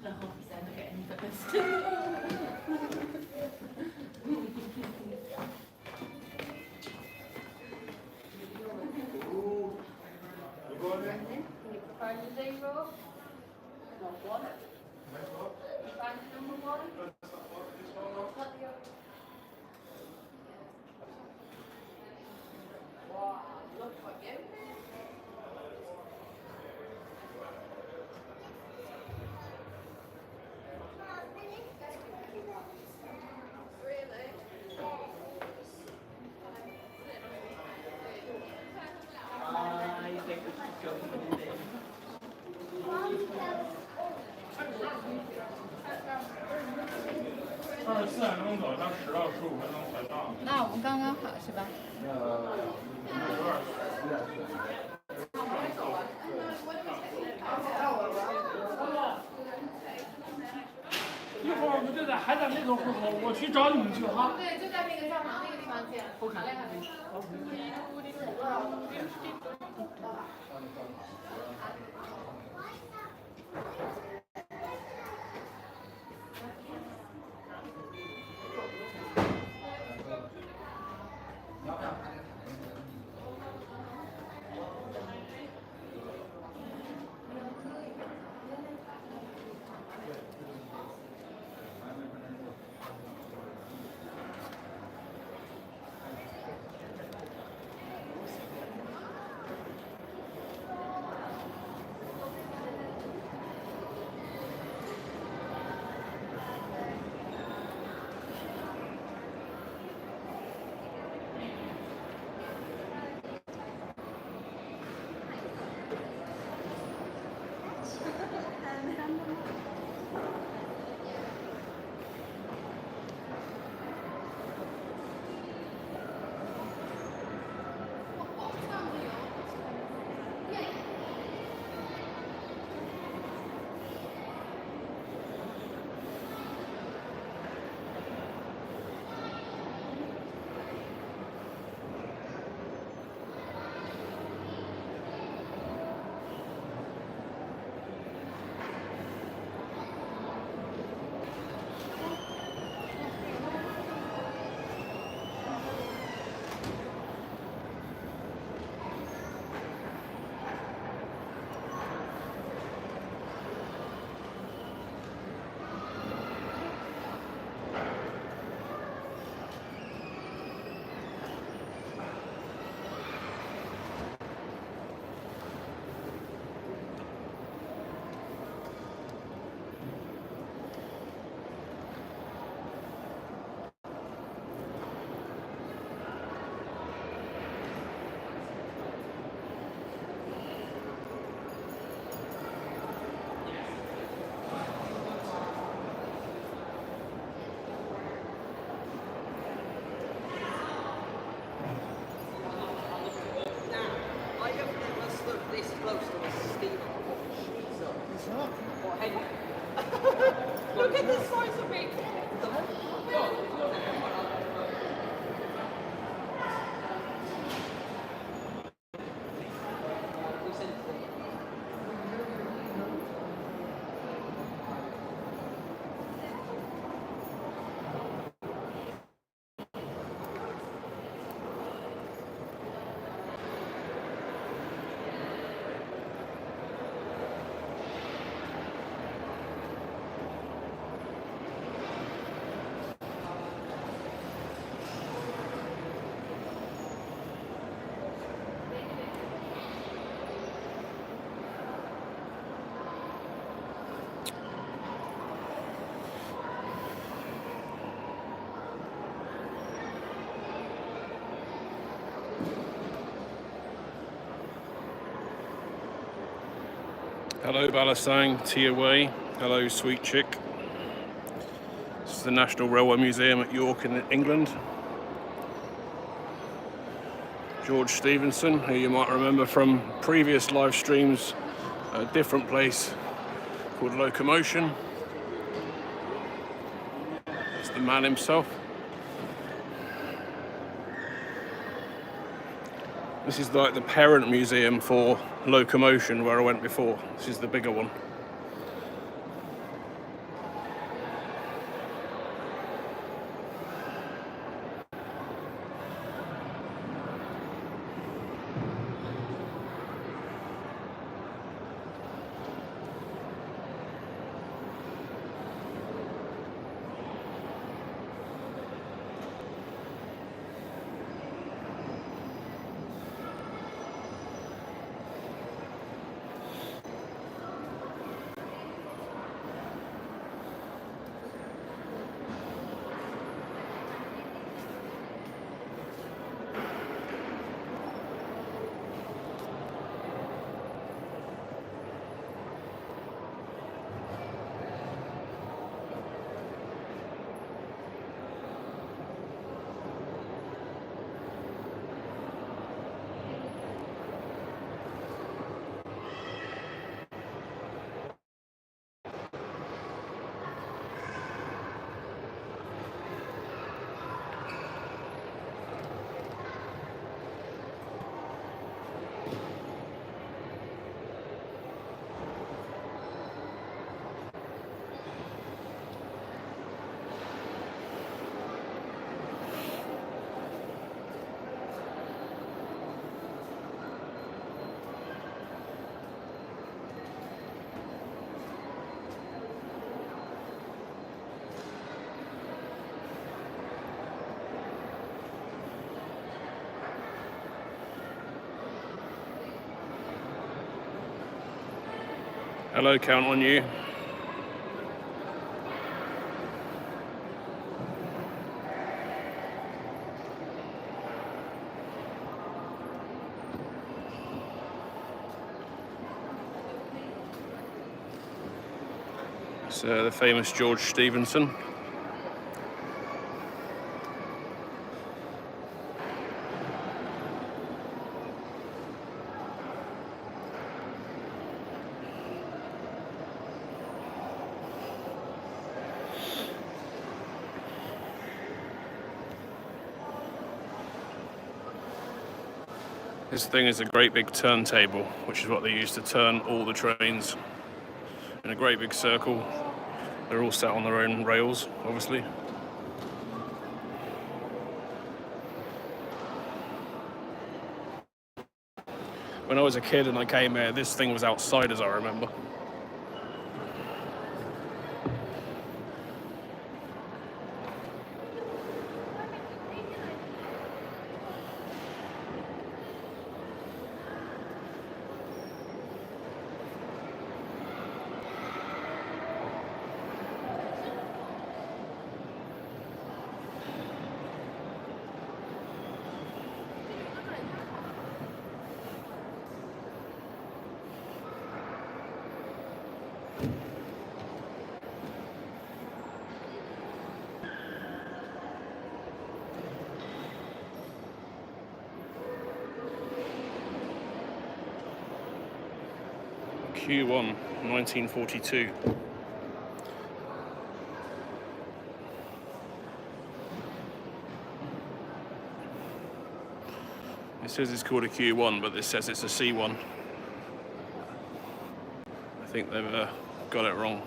然后比赛就给你粉。24点钟走，到10到15分钟才到。那我们刚刚好是吧？一会儿我们就在还在那个户口，我去找你们去哈。对，就在那个教堂那个地方见。好嘞，好嘞。Look at the size of it. Hello Balasang, Tia Way. Hello Sweet Chick. This is the National Railway Museum at York in England. George Stevenson, who you might remember from previous live streams, a different place called Locomotion. It's the man himself. This is like the parent museum for Locomotion where I went before. This is the bigger one. Hello, count on you. It's the famous George Stephenson. This thing is a great big turntable, which is what they use to turn all the trains in a great big circle. They're all sat on their own rails, obviously. When I was a kid and I came here, this thing was outside, as I remember. Q1, 1942. It says it's called a Q1, but this says it's a C1. I think they've got it wrong.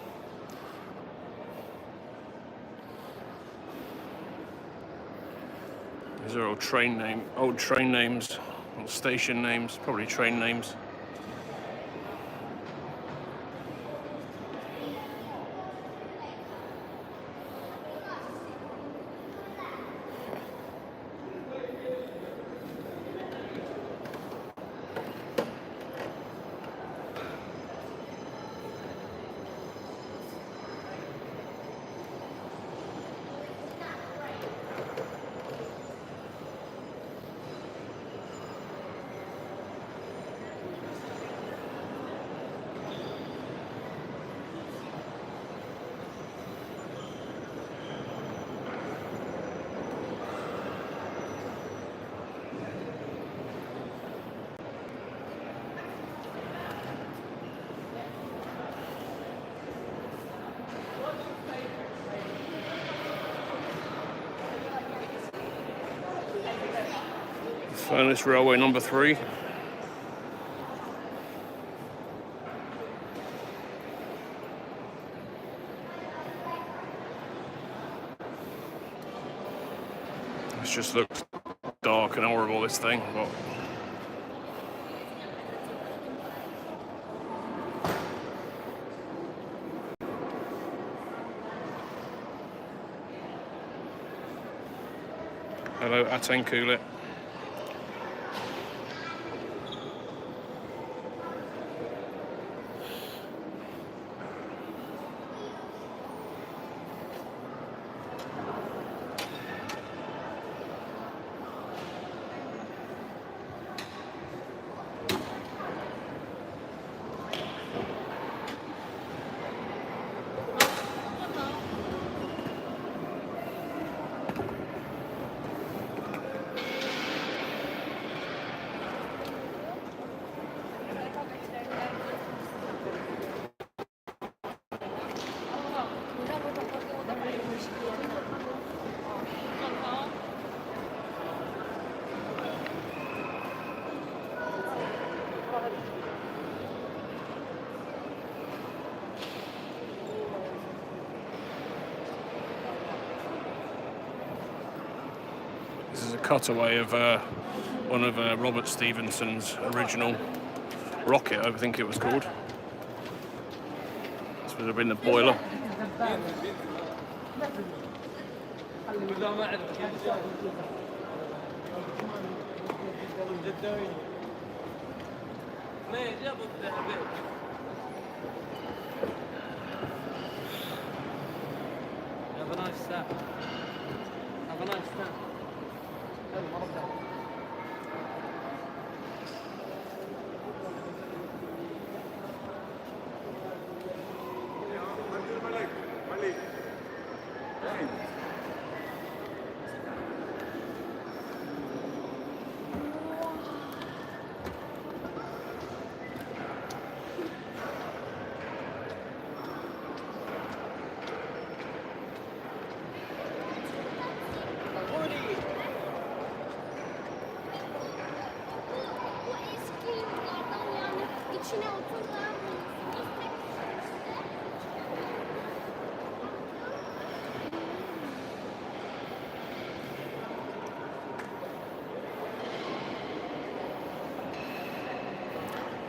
These are old train names, old station names, probably train names. Furnace Railway number 3. This just looks dark and horrible, this thing. But hello, Atenkulit. This is a cutaway of one of Robert Stephenson's original rocket, I think it was called. This would have been the boiler.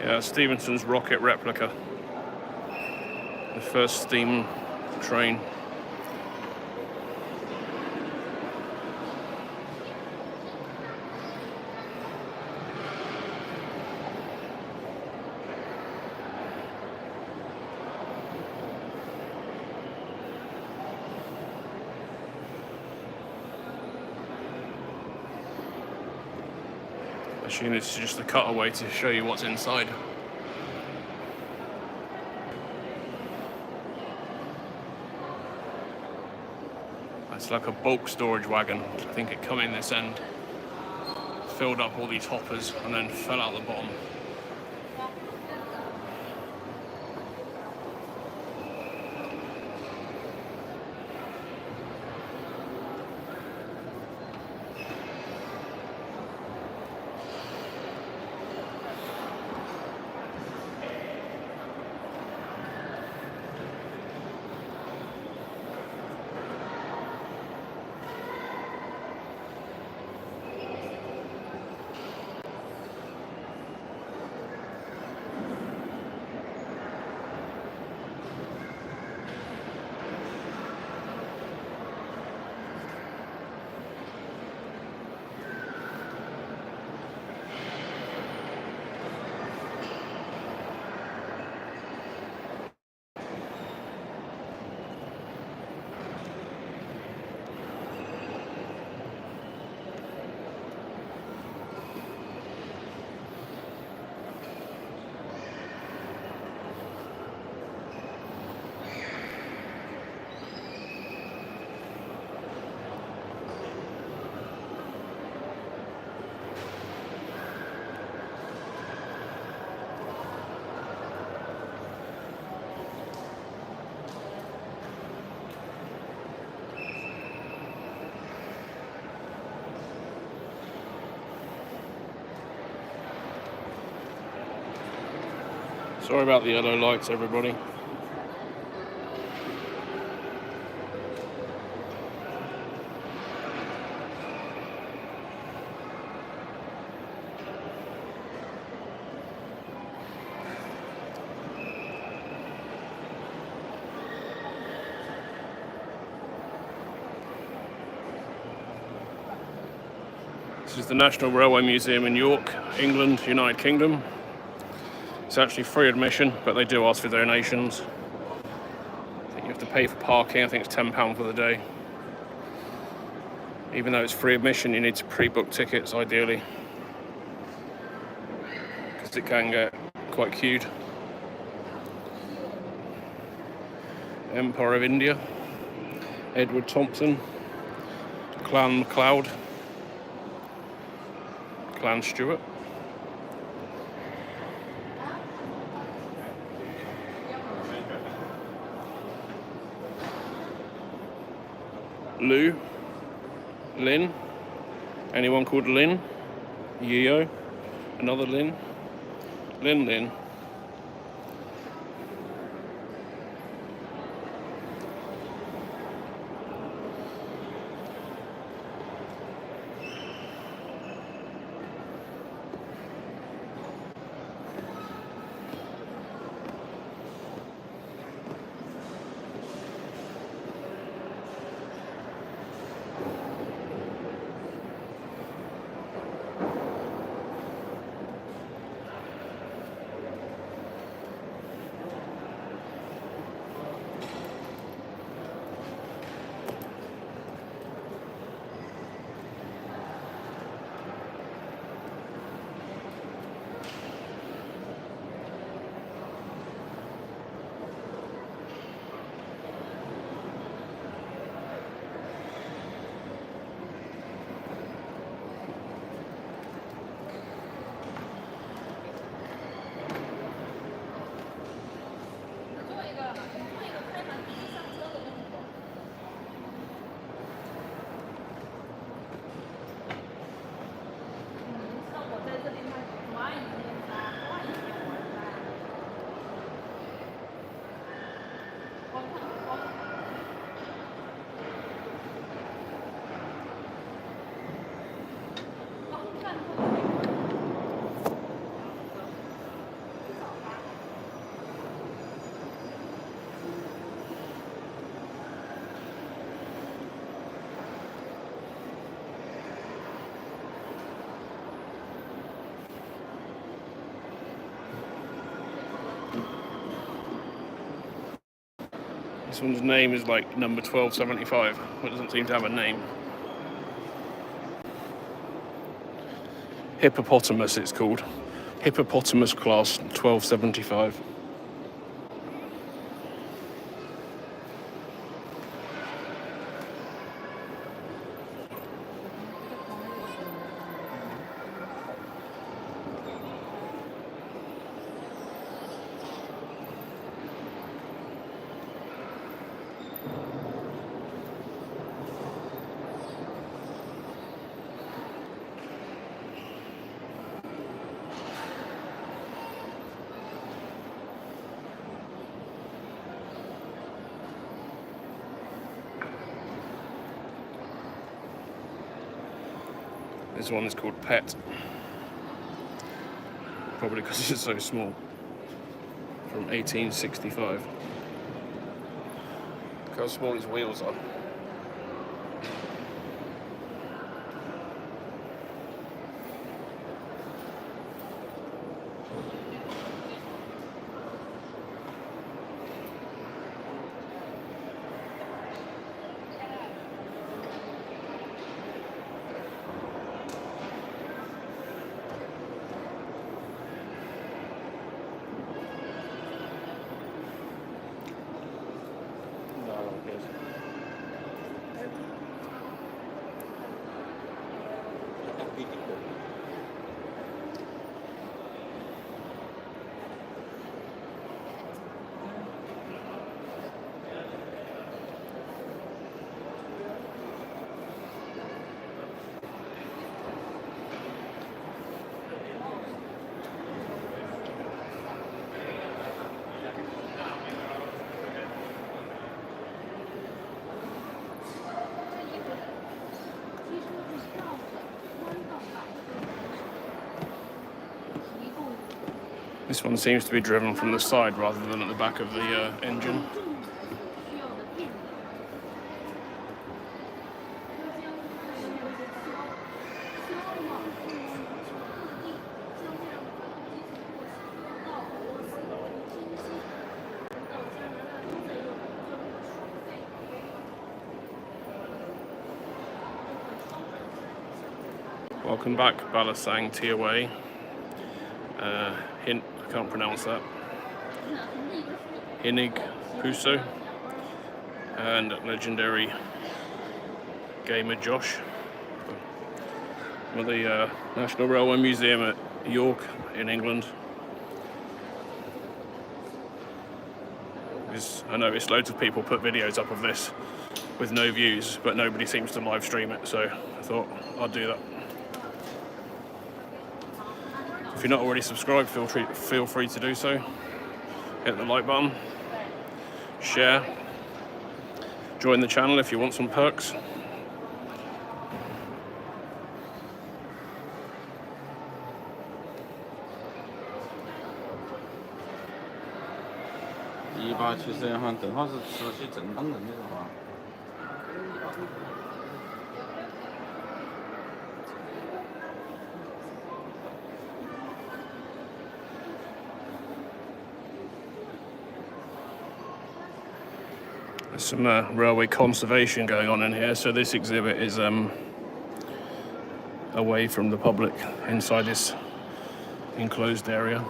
Yeah, Stephenson's rocket replica. The first steam train. Actually, this is just a cutaway to show you what's inside. It's like a bulk storage wagon. I think it come in this end, filled up all these hoppers, and then fell out the bottom. Sorry about the yellow lights, everybody. This is the National Railway Museum in York, England, United Kingdom. It's actually free admission, but they do ask for donations. I think you have to pay for parking. I think it's £10 for the day. Even though it's free admission, you need to pre-book tickets, ideally, because it can get quite queued. Empire of India, Edward Thompson, Clan MacLeod, Clan Stewart. Lou, Lynn, anyone called Lynn? Yeo, another Lynn, Lynn. This one's name is like number 1275. It doesn't seem to have a name. Hippopotamus, it's called. Hippopotamus class 1275. This one is called Pet. Probably because it's so small. From 1865. Look how small his wheels are. This one seems to be driven from the side rather than at the back of the engine. Welcome back, Balasang Tiaway. Hint, I can't pronounce that. Hinig Puso and legendary gamer Josh. From the National Railway Museum at York in England. I noticed loads of people put videos up of this with no views, but nobody seems to live stream it, so I thought I'd do that. If you're not already subscribed, feel free to do so. Hit the like button, share, join the channel if you want some perks. There's some railway conservation going on in here, so this exhibit is away from the public inside this enclosed area.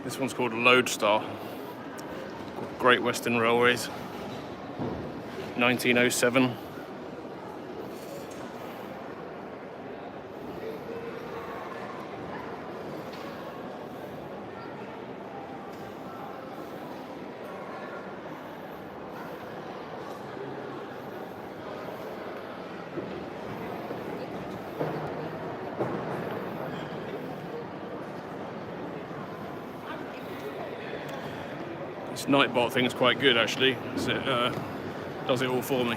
This one's called Lodestar. Great Western Railways, 1907. This Nightbot thing is quite good actually, because it does it all for me.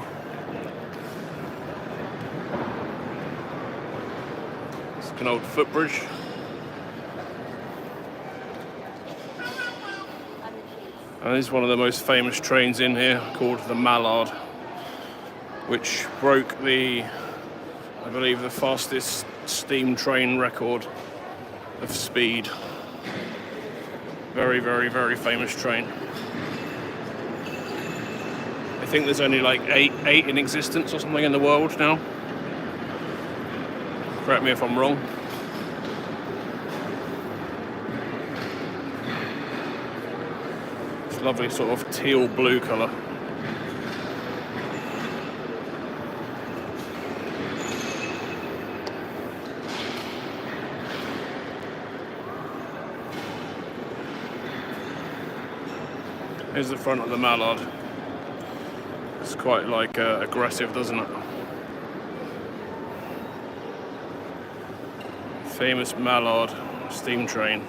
It's an old footbridge. And this is one of the most famous trains in here, called the Mallard, which broke the, I believe, the fastest steam train record of speed. Very, very, very famous train. I think there's only like eight in existence or something in the world now. Correct me if I'm wrong. It's a lovely sort of teal blue colour. Here's the front of the Mallard. It's quite like aggressive, doesn't it? Famous Mallard steam train.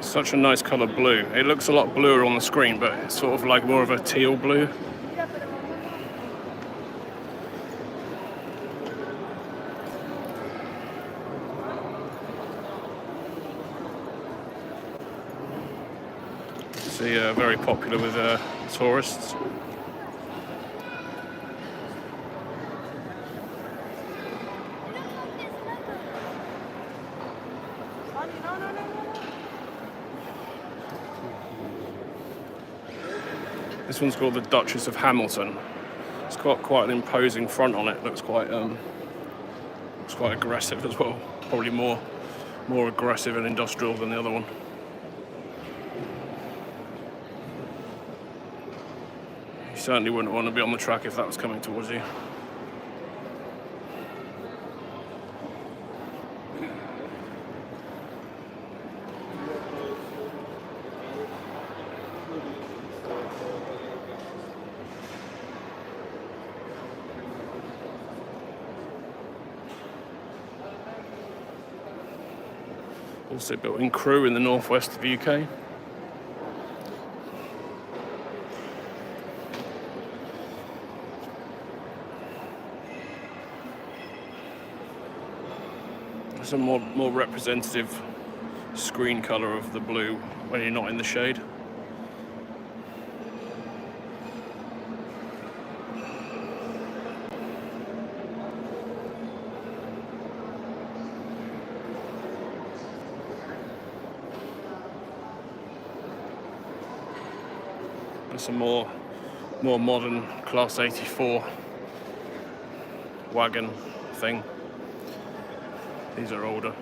Such a nice colour blue. It looks a lot bluer on the screen, but it's sort of like more of a teal blue. See, very popular with tourists. This one's called the Duchess of Hamilton. It's got quite an imposing front on it. Looks quite aggressive as well. Probably more aggressive and industrial than the other one. You certainly wouldn't want to be on the track if that was coming towards you. Also built in Crewe in the northwest of the UK. It's a more representative screen colour of the blue when you're not in the shade. Some more modern Class 84 wagon thing. These are older.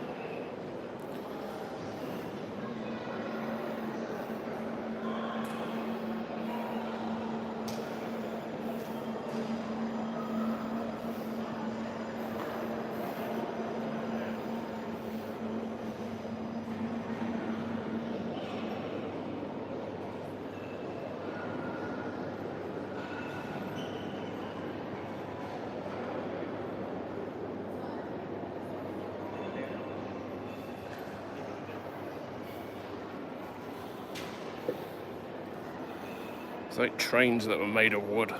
It's like trains that were made of wood.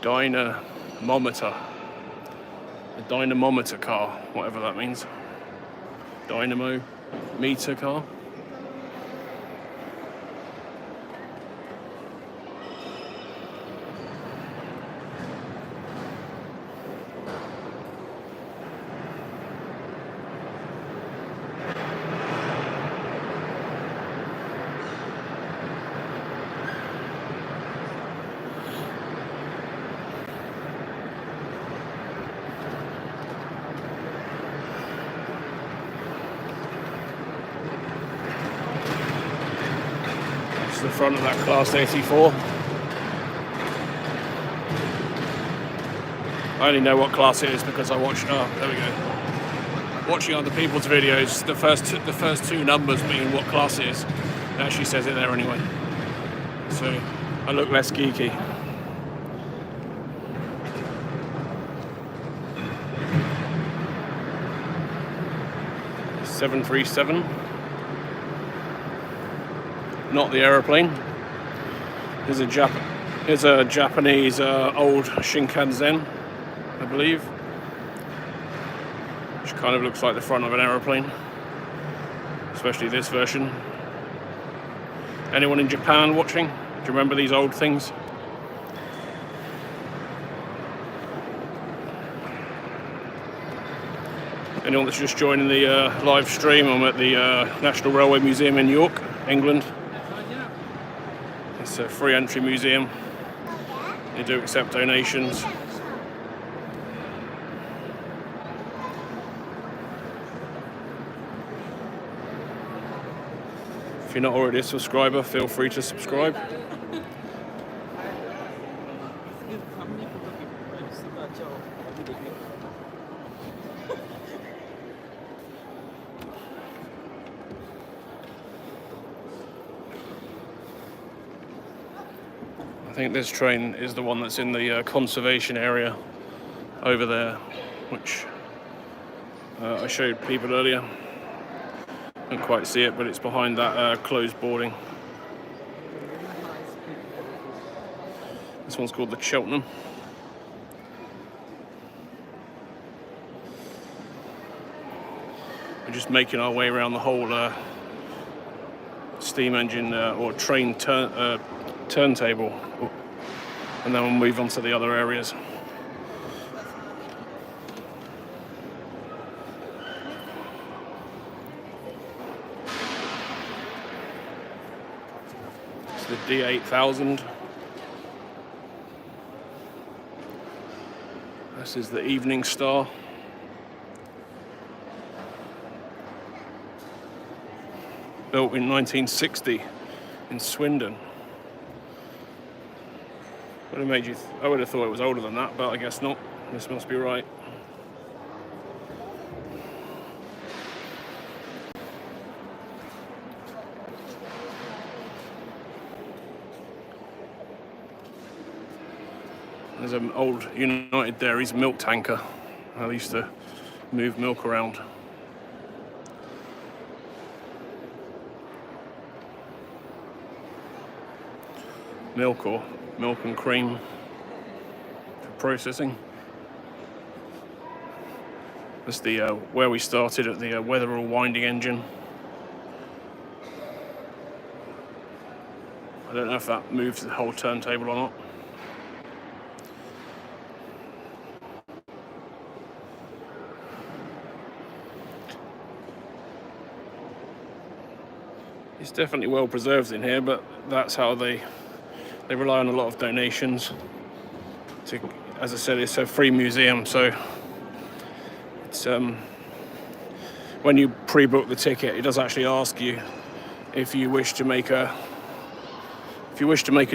Diner dynamometer. A dynamometer car, whatever that means. Dynamo meter car. The front of that Class 84. I only know what class it is because I watch. Oh, there we go. Watching other people's videos, the first two numbers being what class it is. It actually says it there anyway. So I look less geeky. (737). Not the aeroplane. Here's a Japanese old Shinkansen, I believe, which kind of looks like the front of an aeroplane, especially this version. Anyone in Japan watching? Do you remember these old things? Anyone that's just joining the live stream, I'm at the National Railway Museum in York, England. It's a free entry museum. They do accept donations. If you're not already a subscriber, feel free to subscribe. I think this train is the one that's in the conservation area over there, which I showed people earlier. Can't quite see it, but it's behind that closed boarding. This one's called the Cheltenham. We're just making our way around the whole steam engine or train turntable, and then we'll move on to the other areas. It's the D8000. This is the Evening Star. Built in 1960 in Swindon. Would have made you. I would have thought it was older than that, but I guess not. This must be right. There's an old United Dairies milk tanker. I used to move milk around. Milk and cream for processing. That's the where we started at the Weatherall winding engine. I don't know if that moves the whole turntable or not. It's definitely well preserved in here, but that's how they rely on a lot of donations. To, as I said, it's a free museum, so it's when you pre-book the ticket, it does actually ask you if you wish to make a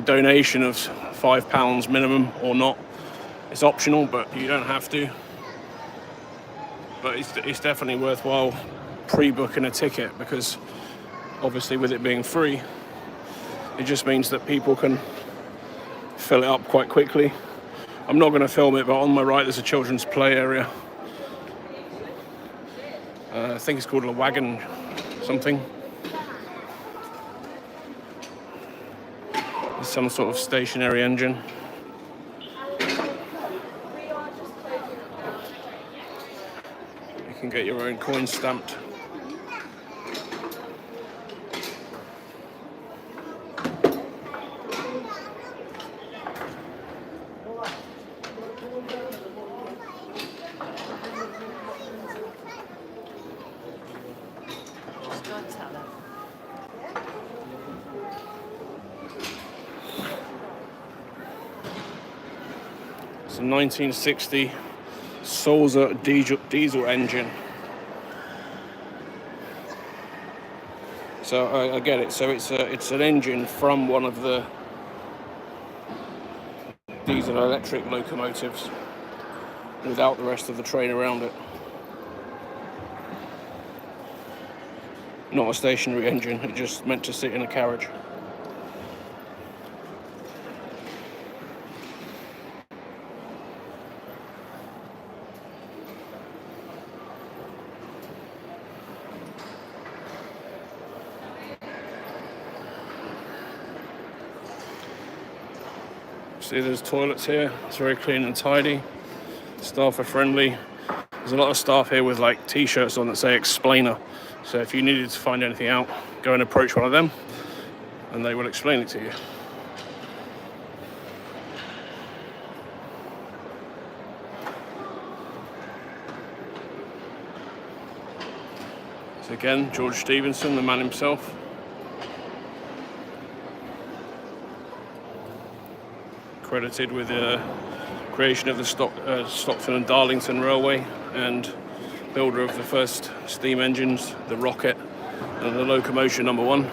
donation of £5 minimum or not. It's optional, but you don't have to. But it's definitely worthwhile pre-booking a ticket, because obviously with it being free, it just means that people can fill it up quite quickly. I'm not going to film it, but on my right there's a children's play area. I think it's called a wagon something. There's some sort of stationary engine. can get your own coin stamped. Just go and tell them. It's a 1960 Sulzer diesel engine. So I get it. So it's an engine from one of the diesel electric locomotives without the rest of the train around it. Not a stationary engine, it's just meant to sit in a carriage. See, there's toilets here. It's very clean and tidy. Staff are friendly. There's a lot of staff here with like t-shirts on that say explainer. So if you needed to find anything out, go and approach one of them and they will explain it to you. So again, George Stephenson, the man himself. Credited with the creation of the Stockton and Darlington Railway and builder of the first steam engines, the Rocket and the locomotion number 1.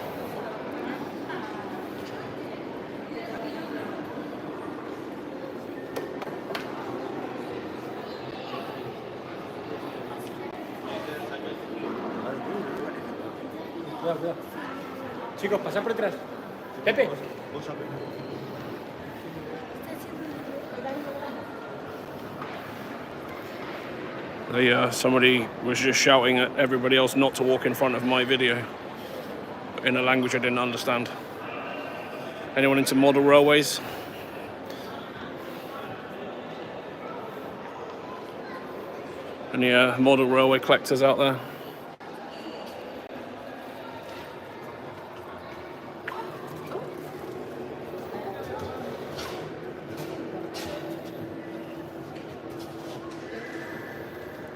Chicos, pasad por detrás. Pepe. Somebody was just shouting at everybody else not to walk in front of my video in a language I didn't understand. Anyone into model railways? Any model railway collectors out there?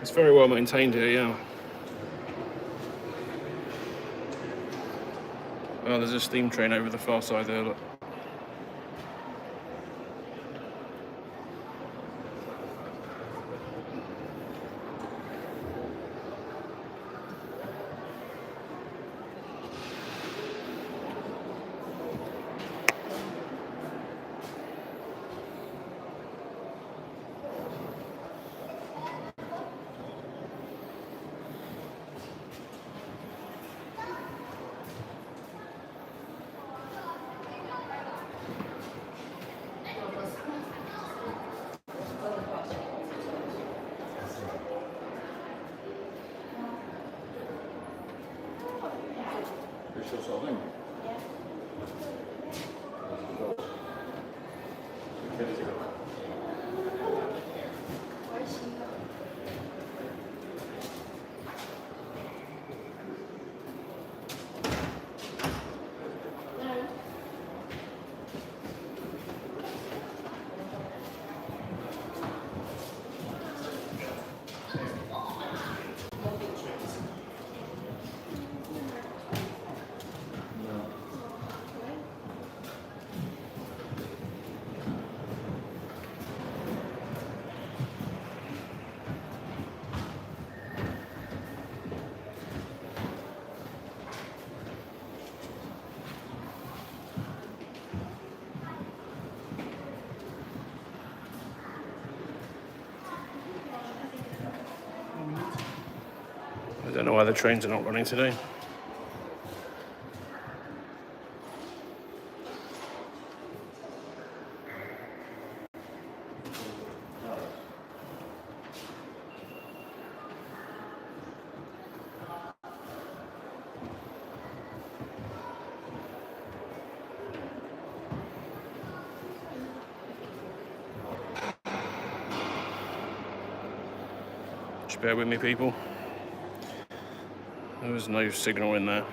It's very well maintained here, yeah. Oh, there's a steam train over the far side there, look. I don't know why the trains are not running today. Just bear with me, people. There was no signal in there.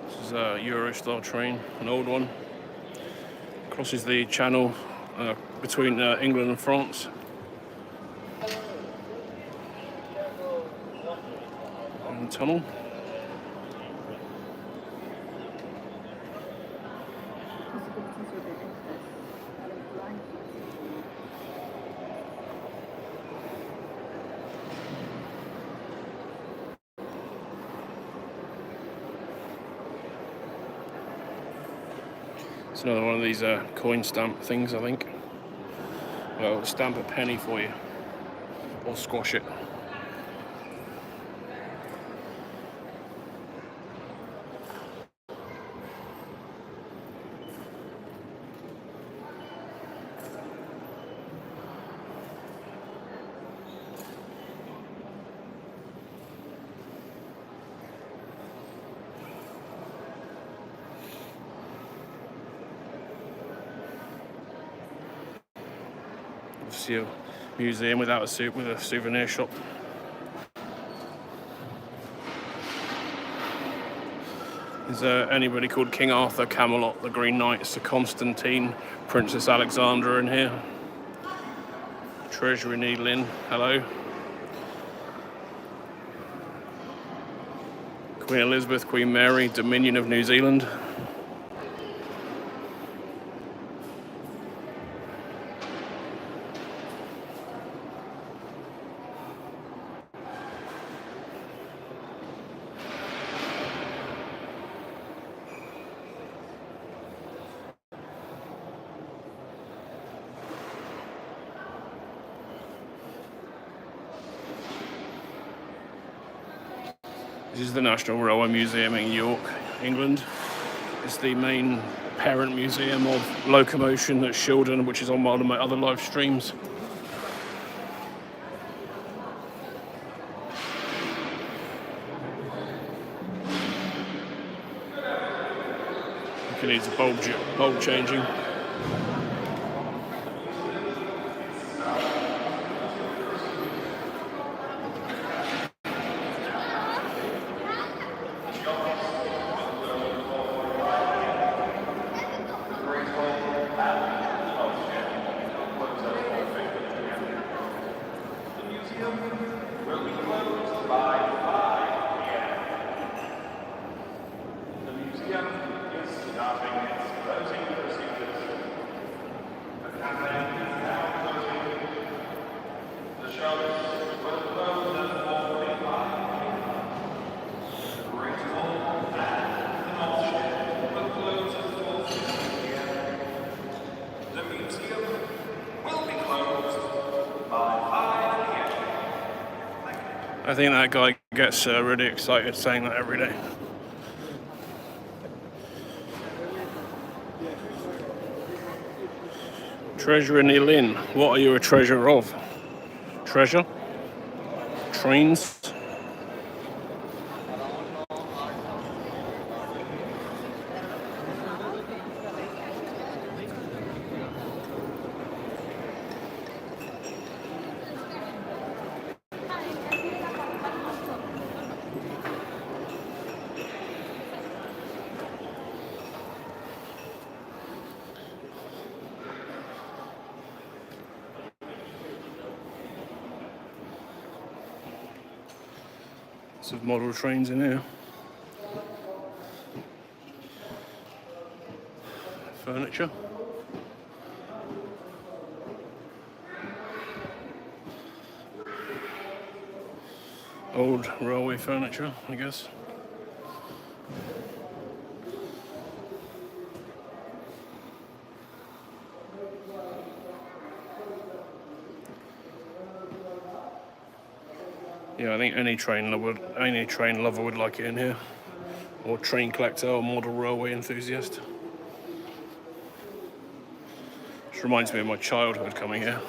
This is a Euro-style train, an old one. Crosses the channel between England and France. And the tunnel. It's another one of these coin stamp things, I think. Well, stamp a penny for you, or squash it. See a museum without with a souvenir shop. Is there anybody called King Arthur, Camelot, the Green Knight, Sir Constantine, Princess Alexandra in here? Treasury Needle Inn, hello. Queen Elizabeth, Queen Mary, Dominion of New Zealand. This is the National Railway Museum in York, England. It's the main parent museum of locomotion at Shildon, which is on one of my other live streams. It needs a bulb changing. I think that guy gets really excited saying that every day. Treasure Needle Inn. What are you a treasure of? Treasure? Trains? Lots of model trains in here. Furniture. old railway furniture, I guess. Yeah, I think any train lover would like it in here, or train collector, or model railway enthusiast. Which reminds me of my childhood coming here.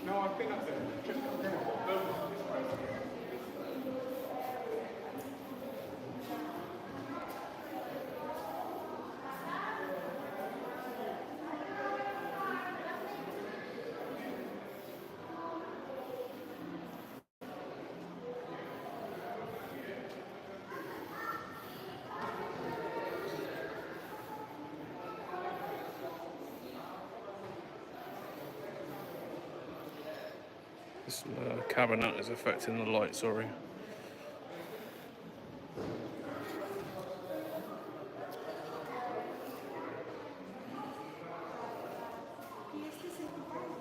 No, I've been up there. Just come down. This cabinet is affecting the light, sorry.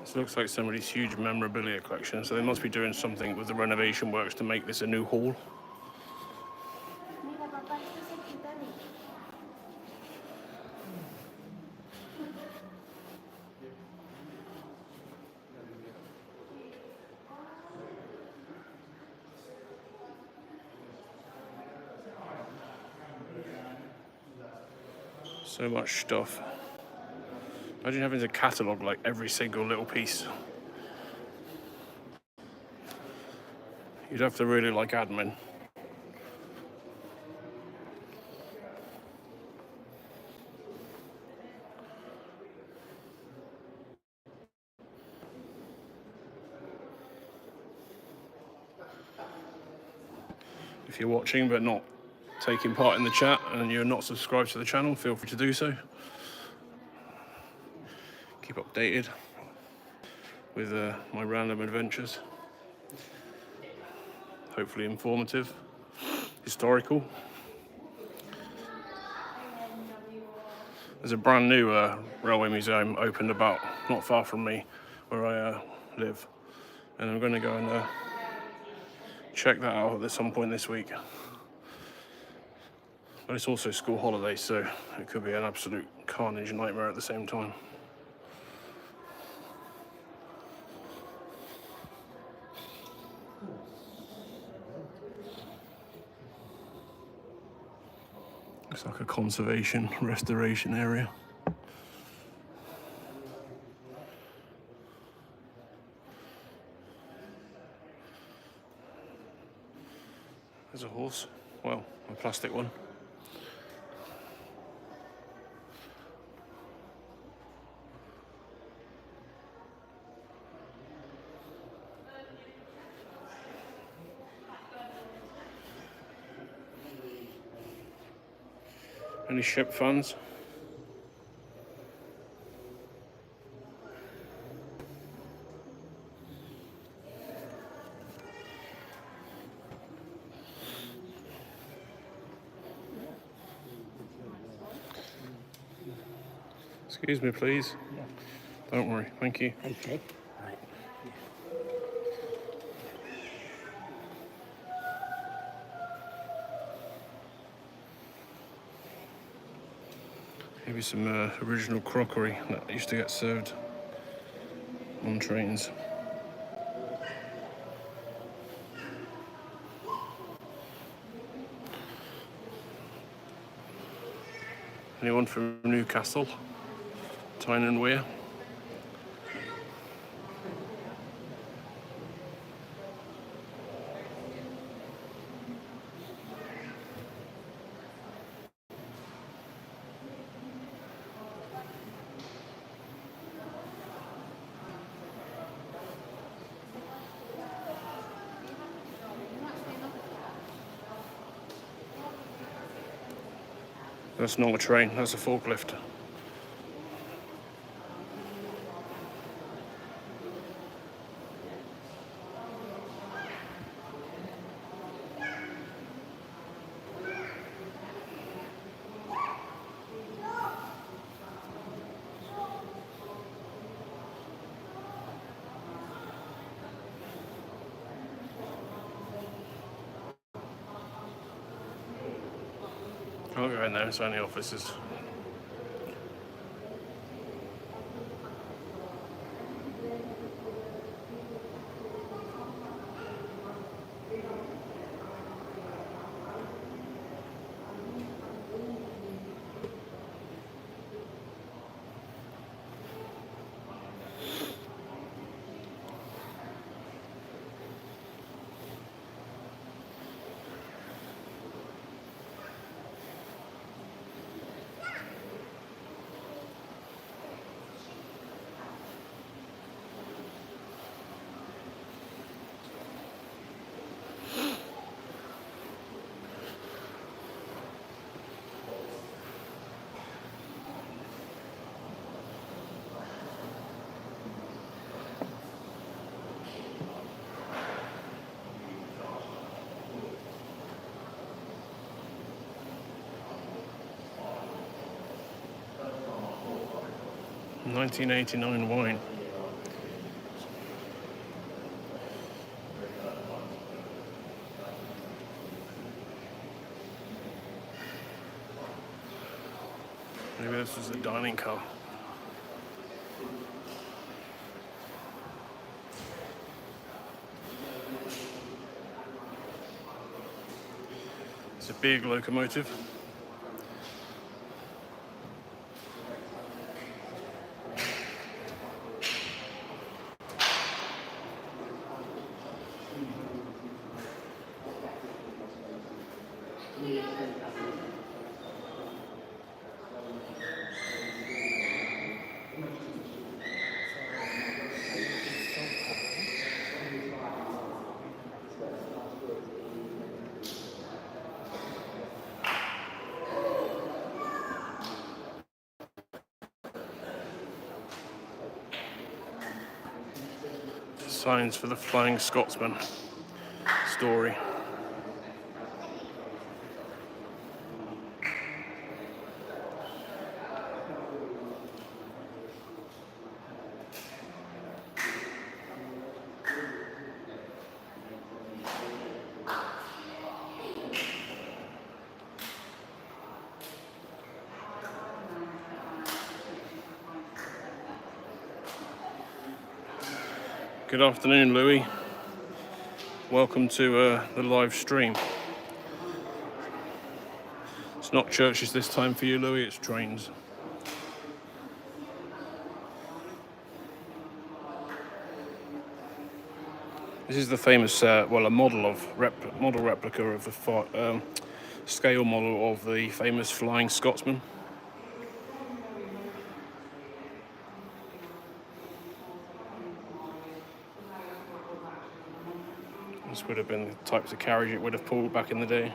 This looks like somebody's huge memorabilia collection, so they must be doing something with the renovation works to make this a new hall. Mira, papá, esto es el Titanic. So much stuff. Imagine having to catalogue like every single little piece. You'd have to really like admin. If you're watching but not taking part in the chat and you're not subscribed to the channel, feel free to do so. Keep updated with my random adventures. Hopefully informative, historical. There's a brand new railway museum opened about not far from me where I live, and I'm going to go and check that out at some point this week. But it's also school holidays, so it could be an absolute carnage nightmare at the same time. Looks like a conservation restoration area. There's a horse. Well, a plastic one. Any ship fans? Excuse me, please. Yeah. Don't worry, thank you. Okay. Right. Maybe some original crockery that used to get served on trains. Anyone from Newcastle? Tyne and Wear? That's not a train, that's a forklift. I'll go in there, it's only offices. $19.89 wine. Maybe this is the dining car. It's a big locomotive. Signs for the Flying Scotsman story. Good afternoon, Louis. Welcome to the live stream. It's not churches this time for you, Louis, it's trains. This is the famous, a model replica of the scale model of the famous Flying Scotsman. This would have been the types of carriage it would have pulled back in the day.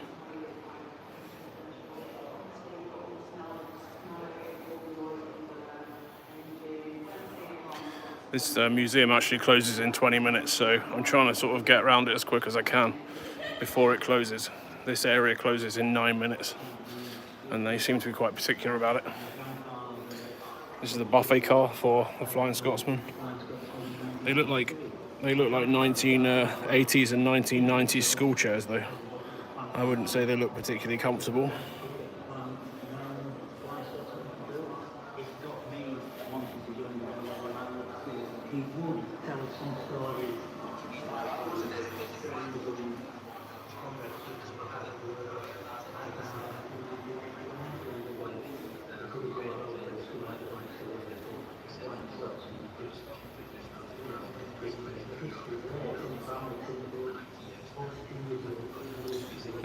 This museum actually closes in 20 minutes, so I'm trying to sort of get around it as quick as I can before it closes. This area closes in 9 minutes, and they seem to be quite particular about it. This is the buffet car for the Flying Scotsman. They look like 1980s and 1990s school chairs, though. I wouldn't say they look particularly comfortable.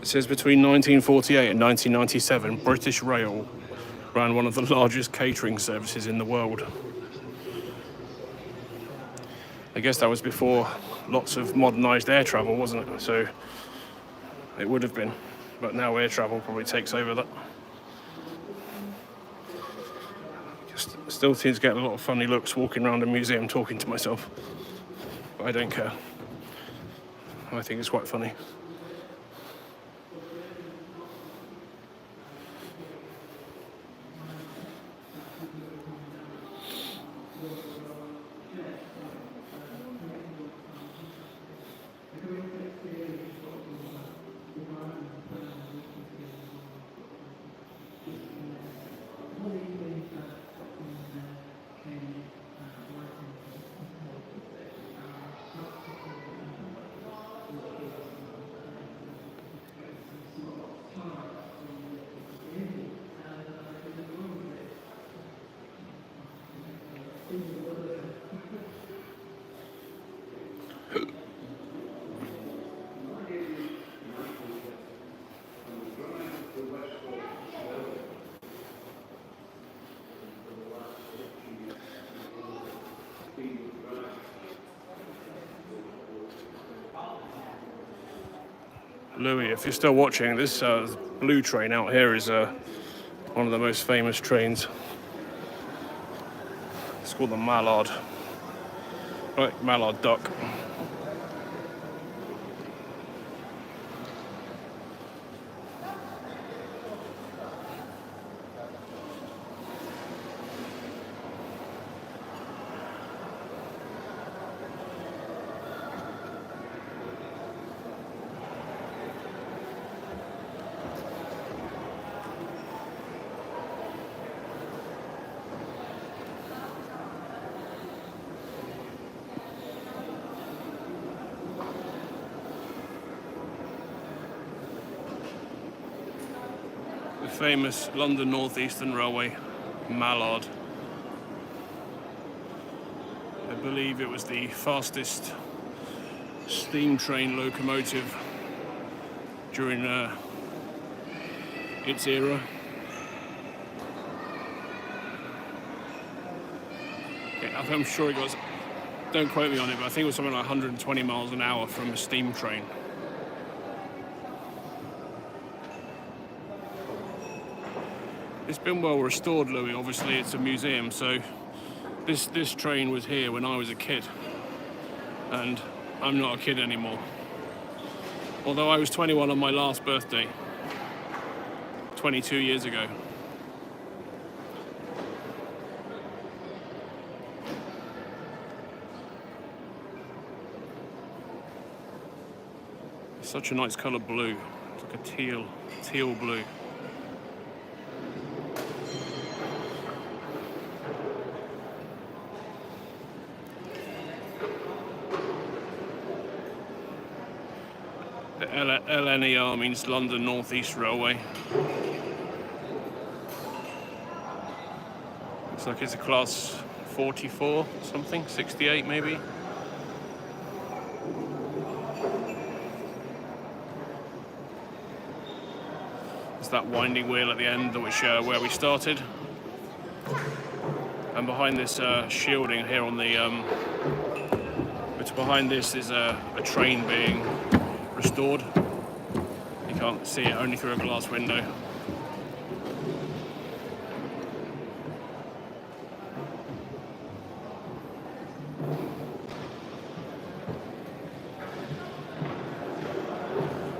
It says between 1948 and 1997, British Rail ran one of the largest catering services in the world. I guess that was before lots of modernised air travel, wasn't it? So it would have been. But now air travel probably takes over that. Just still seem to get a lot of funny looks walking around a museum talking to myself. But I don't care. I think it's quite funny. Louis, if you're still watching, this blue train out here is one of the most famous trains. It's called the Mallard. Right, Mallard duck. The famous London North Eastern Railway, Mallard. I believe it was the fastest steam train locomotive during its era. Okay, I'm sure it was, don't quote me on it, but I think it was something like 120 miles an hour from a steam train. It's been well restored, Louis. Obviously, it's a museum, so this train was here when I was a kid, and I'm not a kid anymore. Although I was 21 on my last birthday, 22 years ago. It's such a nice colour blue. It's like a teal blue. The LNER means London North East Railway. Looks like it's a class 44 something, 68 maybe. It's that winding wheel at the end, which where we started. And behind this shielding here on the, behind this is a train being restored. You can't see it only through a glass window.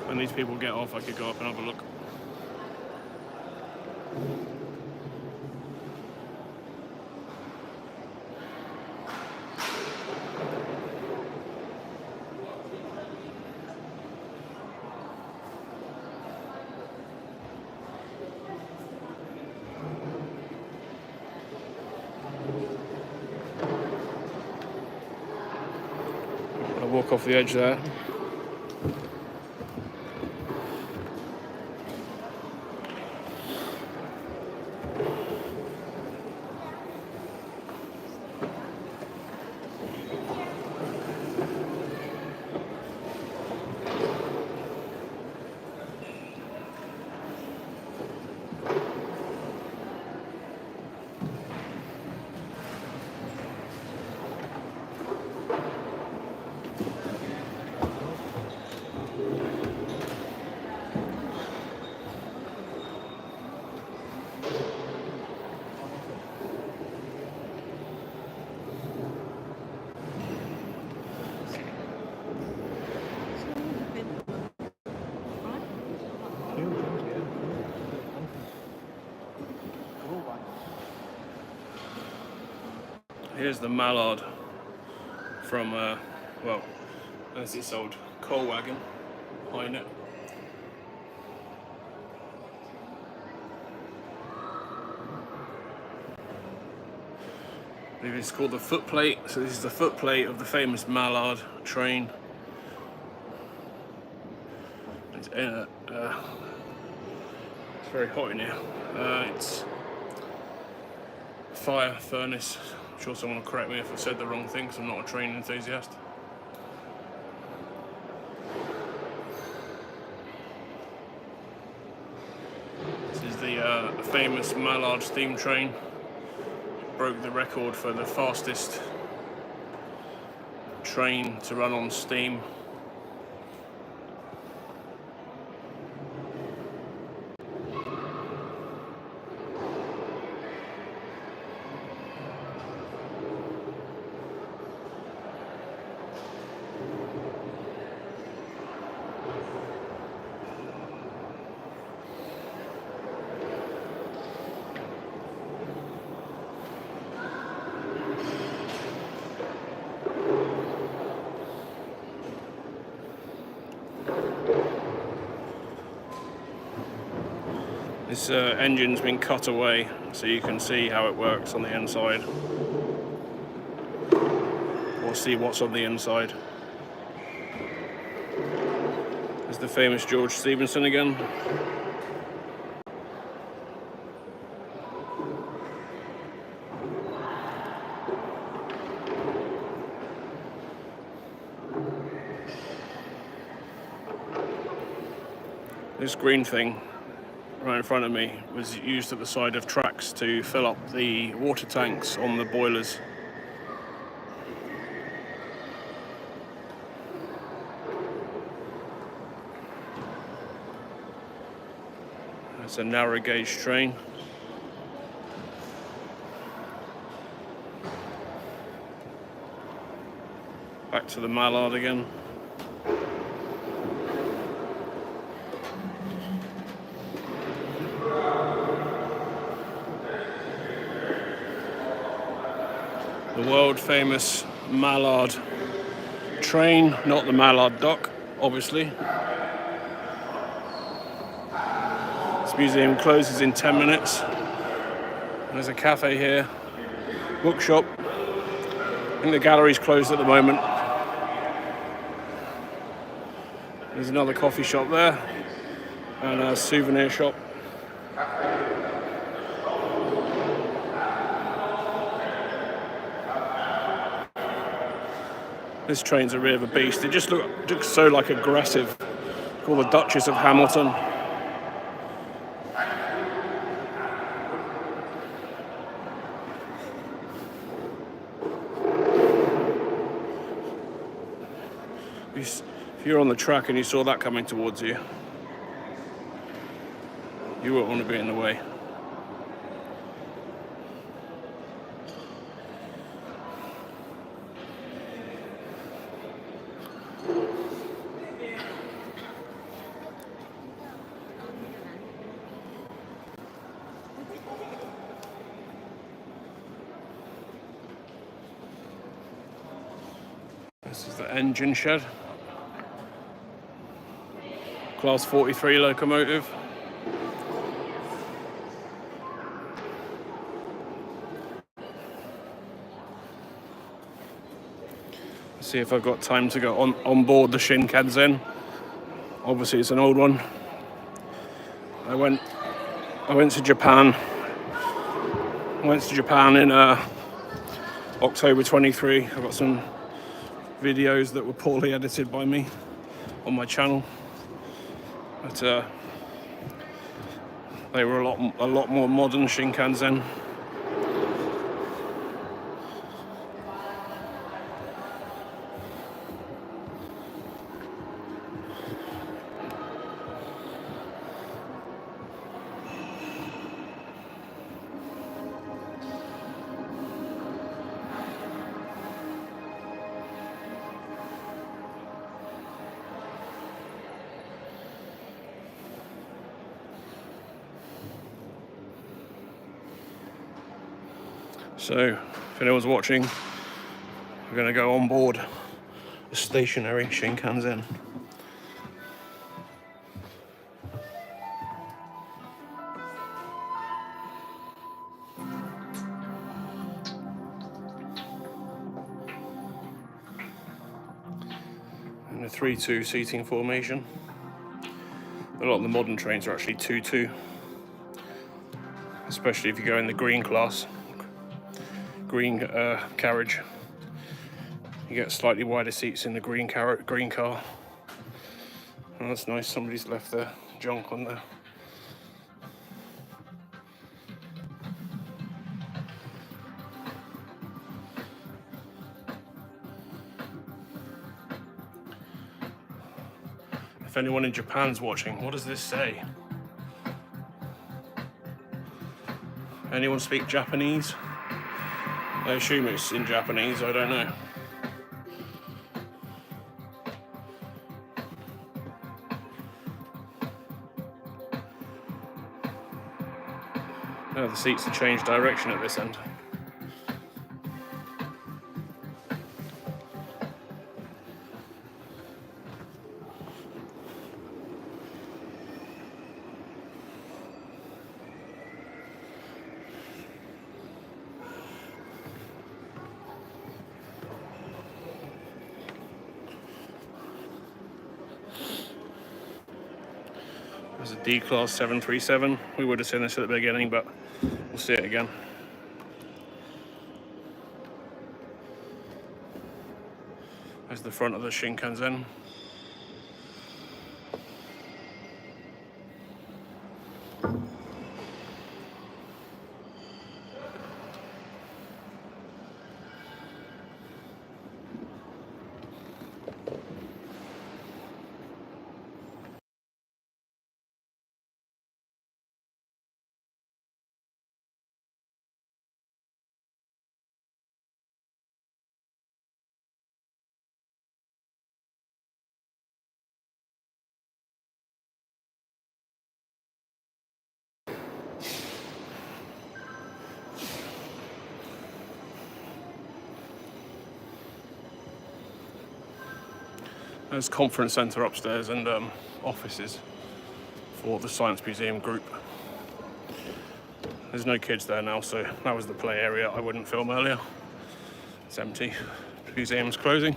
When these people get off, I could go up and have a look. I'll walk off the edge there. Here's the Mallard from, well, there's this old coal wagon behind it. I believe it's called the footplate. So this is the footplate of the famous Mallard train. It's very hot in here. It's fire furnace. I'm sure someone will correct me if I said the wrong thing, because I'm not a train enthusiast. This is the famous Mallard steam train. It broke the record for the fastest train to run on steam. This engine's been cut away, so you can see how it works on the inside, or see what's on the inside. There's the famous George Stephenson again. This green thing right in front of me was used at the side of tracks to fill up the water tanks on the boilers. It's a narrow gauge train. Back to the Mallard again. The world famous Mallard train, not the Mallard dock, obviously. This museum closes in 10 minutes. There's a cafe here, bookshop. I think the gallery's closed at the moment. There's another coffee shop there and a souvenir shop. This train's a bit of a beast. It just looks so like aggressive. Called the Duchess of Hamilton. If you're on the track and you saw that coming towards you, you won't want to be in the way. This is the engine shed. Class 43 locomotive. Let's see if I've got time to go on board the Shinkansen. Obviously it's an old one. I went to Japan. I went to Japan in October 23. I've got some videos that were poorly edited by me on my channel, but they were a lot more modern Shinkansen. So If anyone's watching, we're going to go on board a stationary Shinkansen. In a 3-2 seating formation. A lot of the modern trains are actually 2-2, especially if you go in the green class, green carriage. You get slightly wider seats in the green car. Oh, that's nice. Somebody's left their junk on there. If anyone in Japan's watching, what does this say? Anyone speak Japanese? I assume it's in Japanese, I don't know. Oh, the seats have changed direction at this end. There's a D-Class 737. We would have seen this at the beginning, but we'll see it again. There's the front of the Shinkansen. There's conference centre upstairs and offices for the Science Museum group. There's no kids there now, so that was the play area I wouldn't film earlier. It's empty. The museum's closing.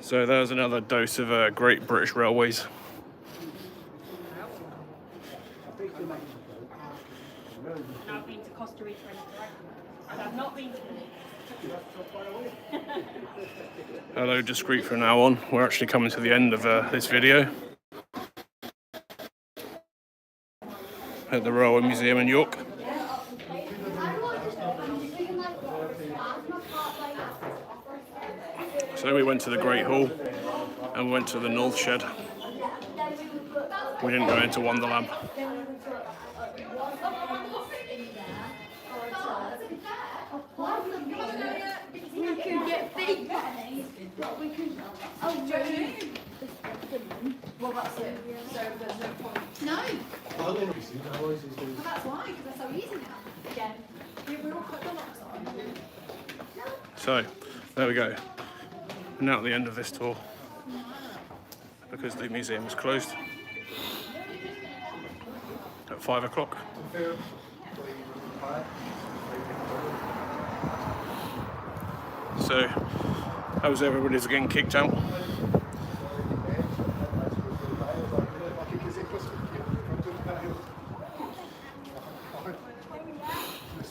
So there's another dose of Great British Railways. I've been to Costa Rica and I've not been to Hello, discreet from now on. We're actually coming to the end of this video at the Railway Museum in York. So we went to the Great Hall and we went to the North Shed. We didn't go into Wonderland. We can get big. Oh, Joe. Well, that's it. So there's no point. No. Well, that's why, because they're so easy now. Again. We're all cut them up. So, there we go. We're now at the end of this tour because the museum is closed at 5 o'clock. So, how was everybody's getting kicked out?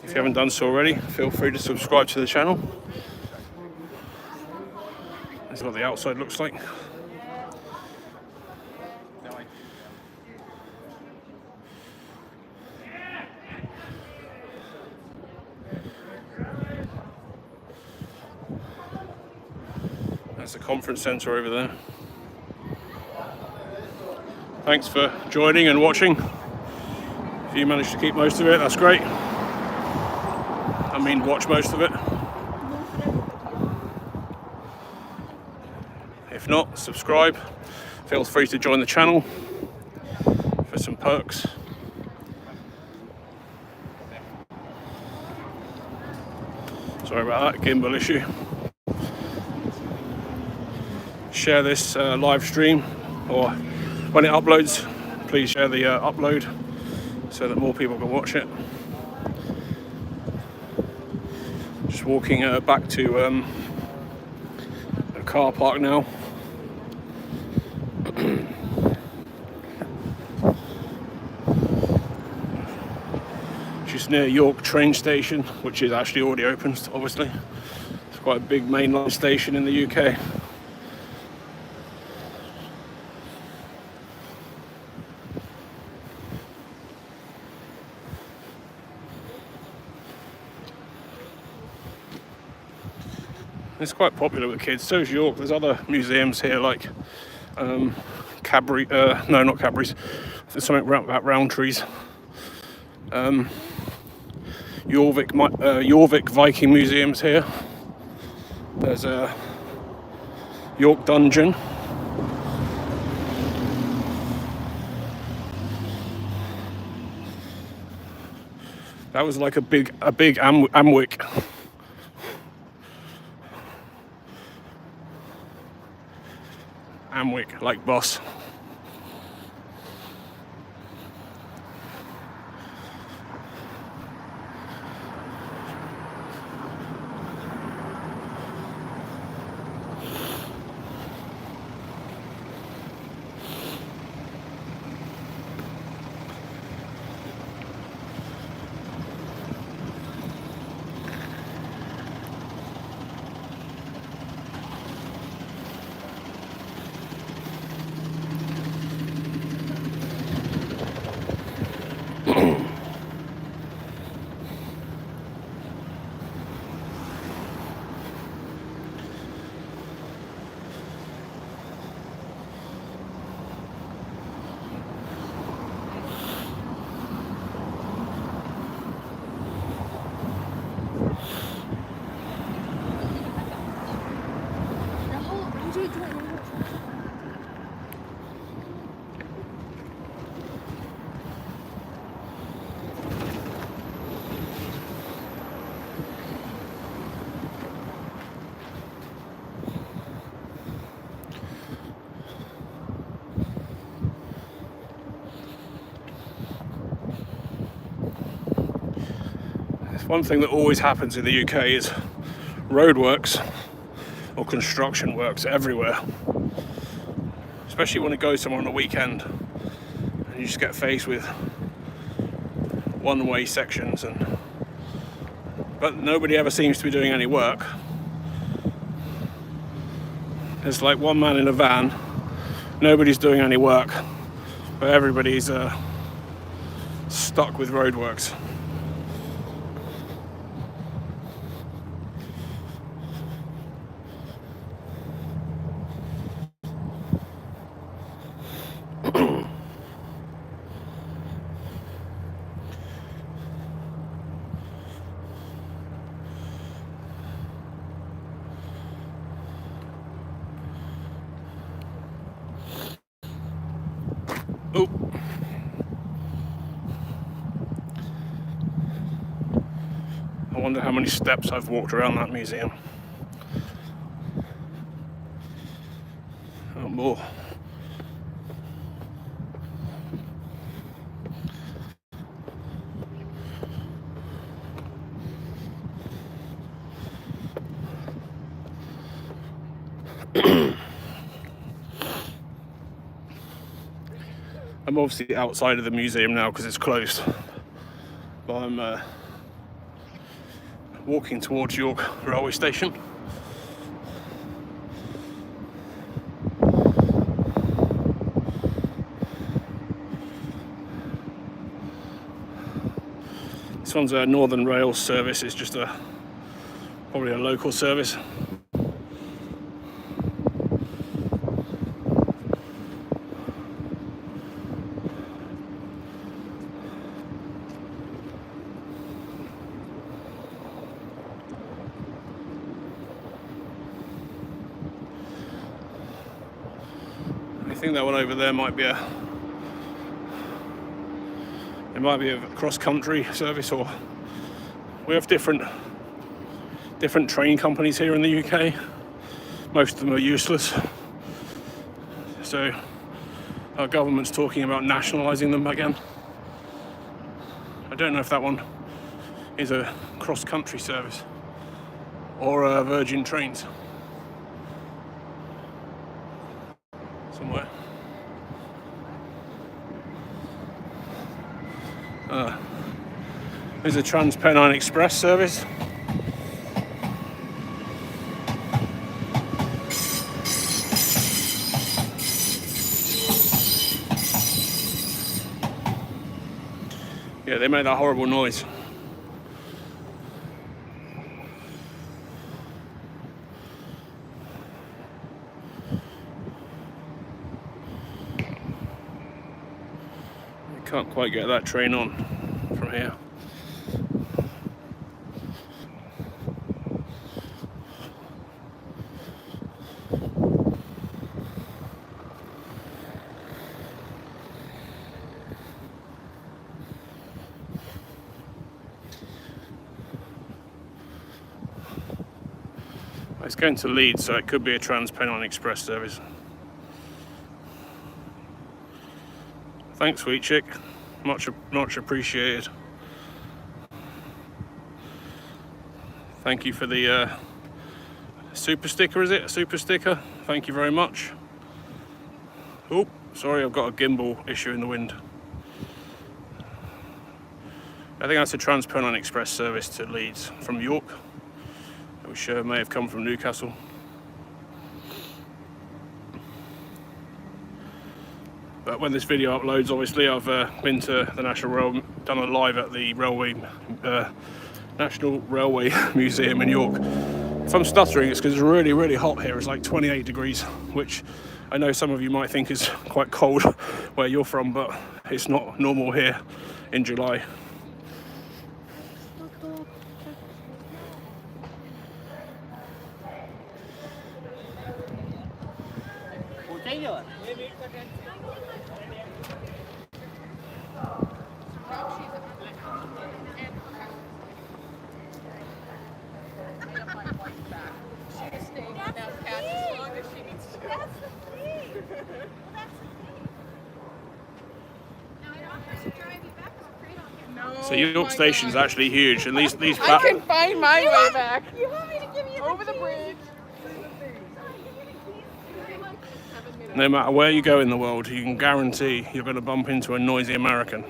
If you haven't done so already, feel free to subscribe to the channel. This is what the outside looks like. That's the conference centre over there. Thanks for joining and watching. If you manage to keep most of it, that's great. I mean, watch most of it. If not, subscribe. Feel free to join the channel for some perks. Sorry about that, gimbal issue. Share this live stream, or when it uploads, please share the upload so that more people can watch it. Just walking back to a car park now. Just near York train station, which is actually already open, obviously. It's quite a big mainline station in the UK. It's quite popular with kids. So is York. There's other museums here like Cadbury. No, not Cadbury's. There's something about Roundtree's. Jorvik Viking Museum's here. There's a York Dungeon. That was like a big Amwick. Amwick, like boss. One thing that always happens in the UK is roadworks or construction works everywhere, especially when it goes somewhere on a weekend and you just get faced with one-way sections, but nobody ever seems to be doing any work. There's like one man in a van, nobody's doing any work, but everybody's stuck with roadworks. Oh. I wonder how many steps I've walked around that museum. Oh, more. I'm obviously outside of the museum now because it's closed, but I'm walking towards York railway station. This one's a Northern Rail service. It's just probably a local service. think that one over there might be a cross-country service, or we have different train companies here in the UK. Most of them are useless. So our government's talking about nationalising them again. I don't know if that one is a cross-country service or Virgin Trains. Somewhere. There's a Trans-Pennine Express service. Yeah, they make that horrible noise. You can't quite get that train on from here. It's going to Leeds, so it could be a Trans-Pennine Express service. Thanks, sweet chick. Much appreciated. Thank you for the super sticker, is it? A super sticker? Thank you very much. Oh, sorry, I've got a gimbal issue in the wind. I think that's a Trans-Pennine Express service to Leeds from York, which may have come from Newcastle. But when this video uploads, obviously I've been to the National Rail, done a live at the National Railway Museum in York. If I'm stuttering, it's because it's really, really hot here. It's like 28 degrees, which I know some of you might think is quite cold where you're from, but it's not normal here in July. So York Station is actually huge, and these I can find my way back. You want me to give you Over the bridge. No matter where you go in the world, you can guarantee you're going to bump into a noisy American.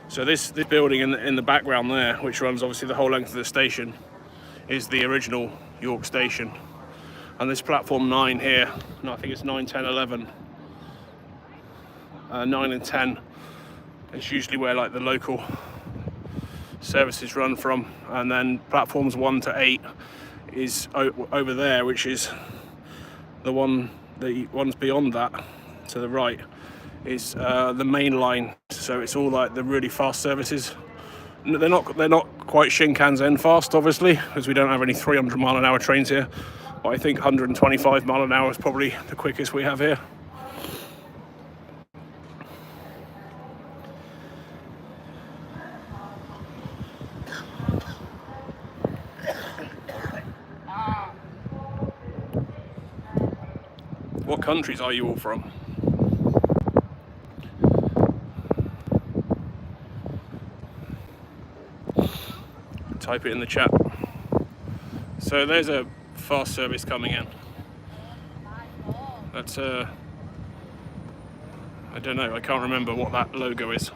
So this building in the background there, which runs obviously the whole length of the station, is the original York Station. And this platform 9 here, no, I think it's 9, 10, 11, 9 and 10, it's usually where like the local services run from, and then platforms 1 to 8 is over there, which is the ones beyond that to the right is the main line. So it's all like the really fast services. They're not quite Shinkansen fast, obviously, because we don't have any 300-mile-an-hour trains here. But I think 125 mile an hour is probably the quickest we have here. What countries are you all from? Type it in the chat. So there's a fast service coming in. That's I don't know, I can't remember what that logo is.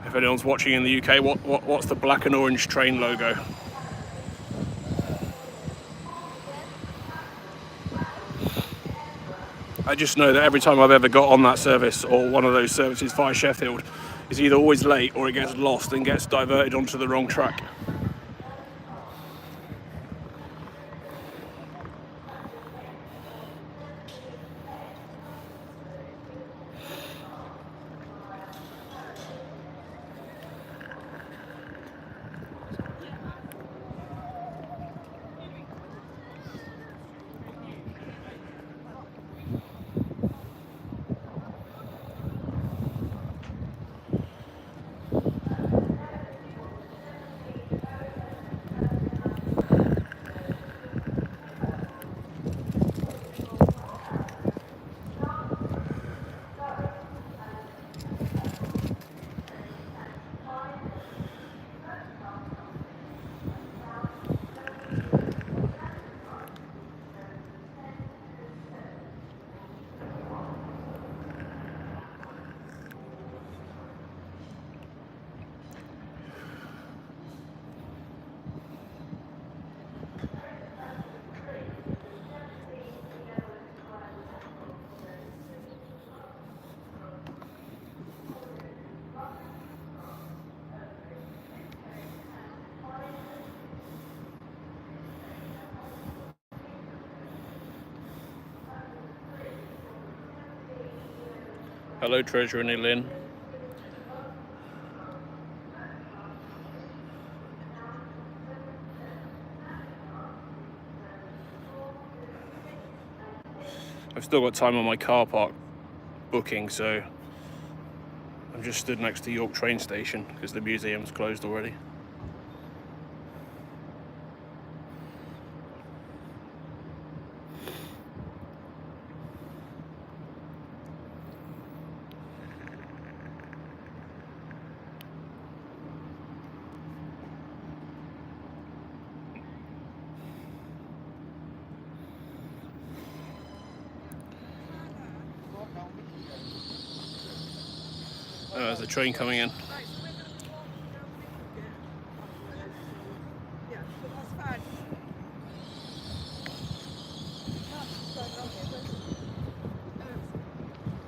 If anyone's watching in the UK, what's the black and orange train logo? I just know that every time I've ever got on that service or one of those services via Sheffield, it's either always late or it gets lost and gets diverted onto the wrong track. Hello, Treasurer Lynn. I've still got time on my car park booking, so I'm just stood next to York train station because the museum's closed already. Oh, there's a train coming in.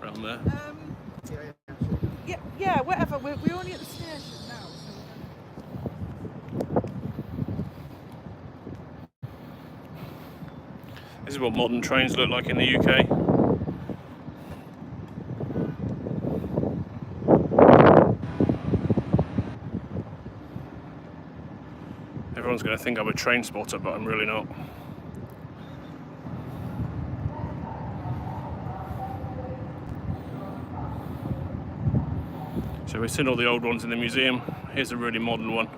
Around there. Yeah, whatever. We're only at the station now. This is what modern trains look like in the UK. Everyone's going to think I'm a train spotter, but I'm really not. So we've seen all the old ones in the museum. Here's a really modern one.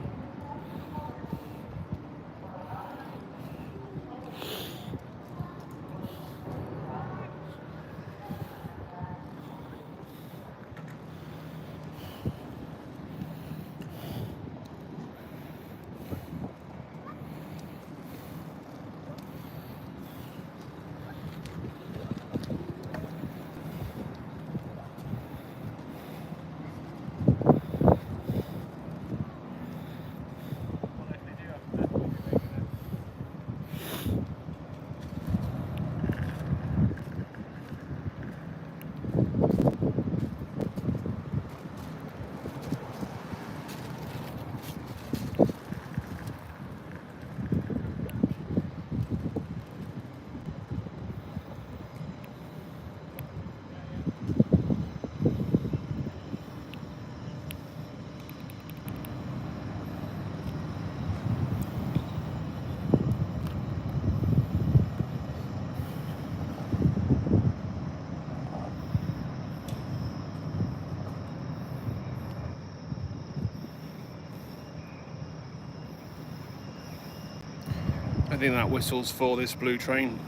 I think that whistles for this blue train.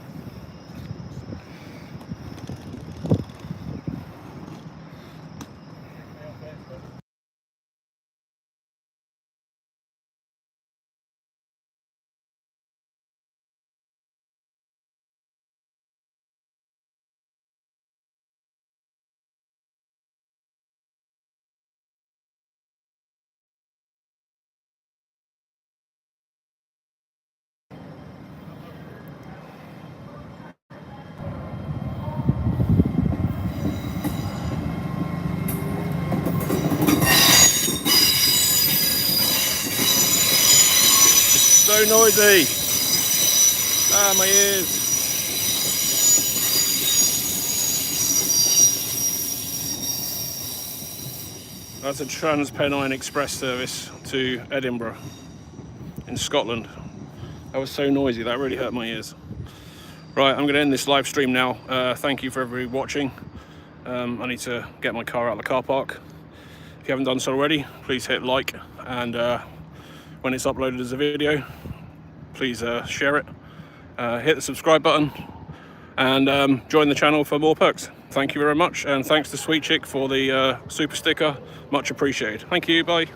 So noisy. Ah, my ears. That's a Trans-Pennine Express service to Edinburgh in Scotland. That was so noisy, that really hurt my ears. Right, I'm going to end this live stream now. Thank you for everybody watching. I need to get my car out of the car park. If you haven't done so already, please hit like, and when it's uploaded as a video, please share it. Hit the subscribe button and join the channel for more perks. Thank you very much, and thanks to Sweet Chick for the super sticker. Much appreciated. Thank you, bye.